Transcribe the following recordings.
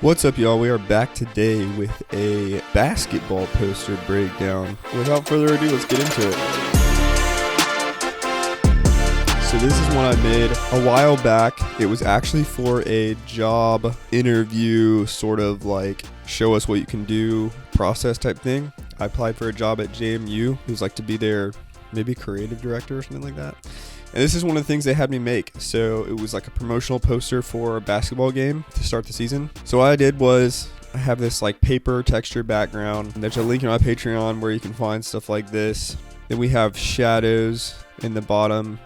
What's up, y'all? We are back today with a basketball poster breakdown. Without further ado, let's get into it. So this is one I made a while back. It was actually for a job interview, sort of like show us what you can do process type thing. I applied for a job at JMU. It was like to be their maybe creative director or something like that. And this is one of the things they had me make. So it was like a promotional poster for a basketball game to start the season. So what I did was I have this like paper texture background. And there's a link in my Patreon where you can find stuff like this. Then we have shadows in the bottom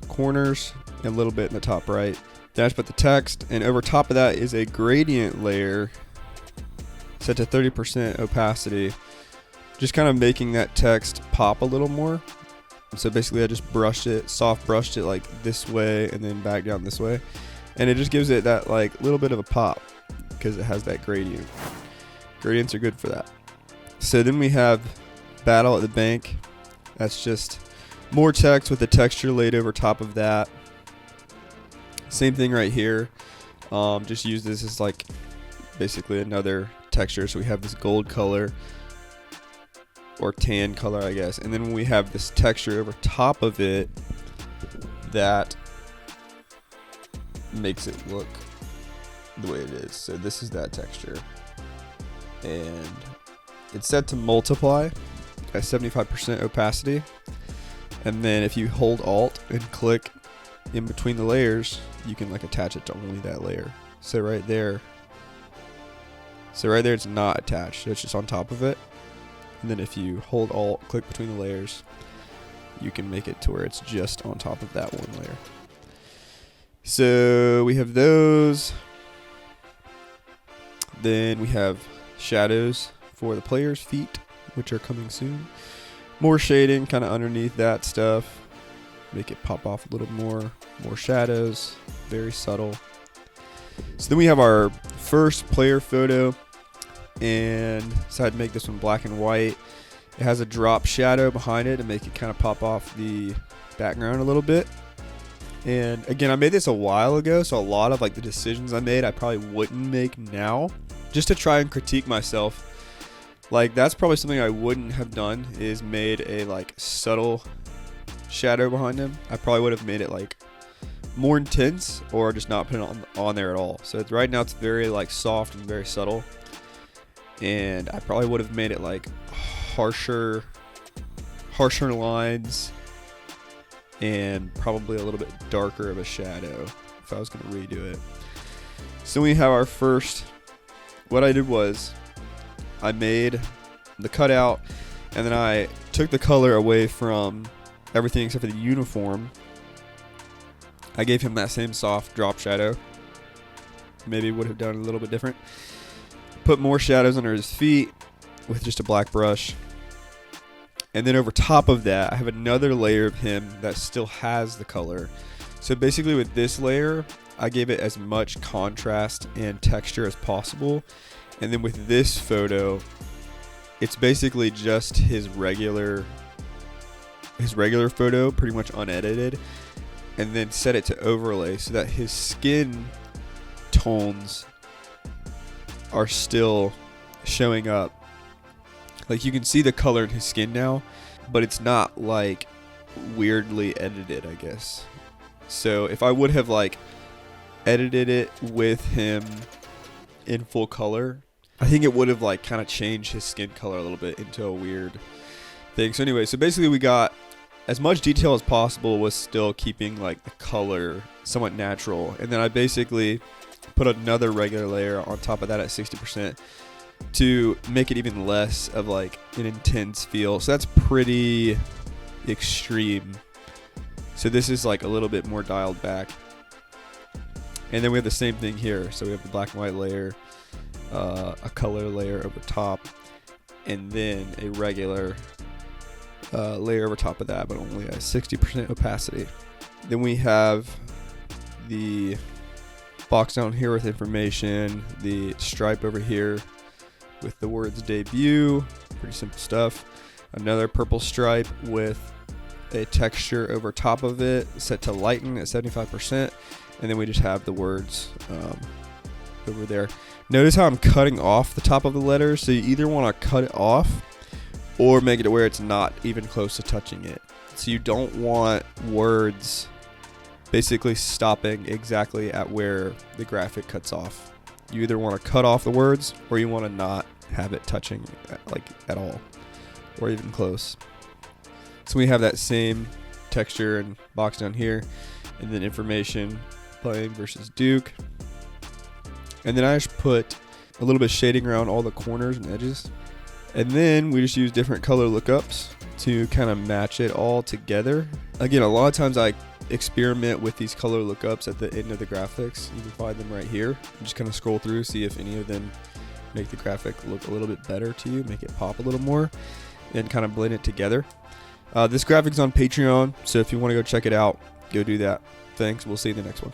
corners and a little bit in the top right. Then I just put the text, and over top of that is a gradient layer set to 30% opacity, just kind of making that text pop a little more. So basically I just soft brushed it like this way and then back down this way. And it just gives it that like little bit of a pop because it has that gradient. Gradients are good for that. So then we have Battle at the Bank. That's just more text with the texture laid over top of that. Same thing right here. Just use this as like basically another texture. So we have this gold color, or tan color, I guess. And then we have this texture over top of it that makes it look the way it is. So this is that texture. And it's set to multiply at 75% opacity. And then if you hold Alt and click in between the layers, you can like attach it to only that layer. So right there it's not attached. So it's just on top of it. And then if you hold Alt, click between the layers, you can make it to where it's just on top of that one layer. So we have those. Then we have shadows for the players' feet, which are coming soon. More shading kind of underneath that stuff. Make it pop off a little more. More shadows, very subtle. So then we have our first player photo. And decided to make this one black and white. It has a drop shadow behind it to make it kind of pop off the background a little bit. And again, I made this a while ago, so a lot of like the decisions I made I probably wouldn't make now, just to try and critique myself. Like that's probably something I wouldn't have done, is made a like subtle shadow behind him. I probably would have made it like more intense, or just not put it on there at all. So right now it's very like soft and very subtle. And I probably would have made it like harsher lines and probably a little bit darker of a shadow if I was going to redo it. So we have our first. What I did was I made the cutout, and then I took the color away from everything except for the uniform. I gave him that same soft drop shadow. Maybe would have done a little bit different. Put more shadows under his feet with just a black brush. And then over top of that, I have another layer of him that still has the color. So basically with this layer, I gave it as much contrast and texture as possible. And then with this photo, it's basically just his regular photo, pretty much unedited. And then set it to overlay so that his skin tones are still showing up. Like you can see the color in his skin now, but it's not like weirdly edited, I guess. So if I would have like edited it with him in full color, I think it would have like kind of changed his skin color a little bit into a weird thing. So anyway, so basically we got as much detail as possible was still keeping like the color somewhat natural. And then I basically put another regular layer on top of that at 60% to make it even less of like an intense feel. So that's pretty extreme. So this is like a little bit more dialed back. And then we have the same thing here. So we have the black and white layer, a color layer over top, and then a regular layer over top of that, but only at 60% opacity. Then we have the box down here with information, the stripe over here with the words debut, pretty simple stuff. Another purple stripe with a texture over top of it set to lighten at 75%, and then we just have the words over there. Notice how I'm cutting off the top of the letter. So you either want to cut it off or make it to where it's not even close to touching it. So you don't want words basically stopping exactly at where the graphic cuts off. You either want to cut off the words or you want to not have it touching like at all or even close. So we have that same texture and box down here, and then information playing versus Duke. And then I just put a little bit of shading around all the corners and edges. And then we just use different color lookups to kind of match it all together. Again, a lot of times I experiment with these color lookups at the end of the graphics. You can find them right here. Just kind of scroll through, see if any of them make the graphic look a little bit better to you, make it pop a little more, and kind of blend it together. This graphic's on Patreon, so if you want to go check it out, go do that. Thanks. We'll see you in the next one.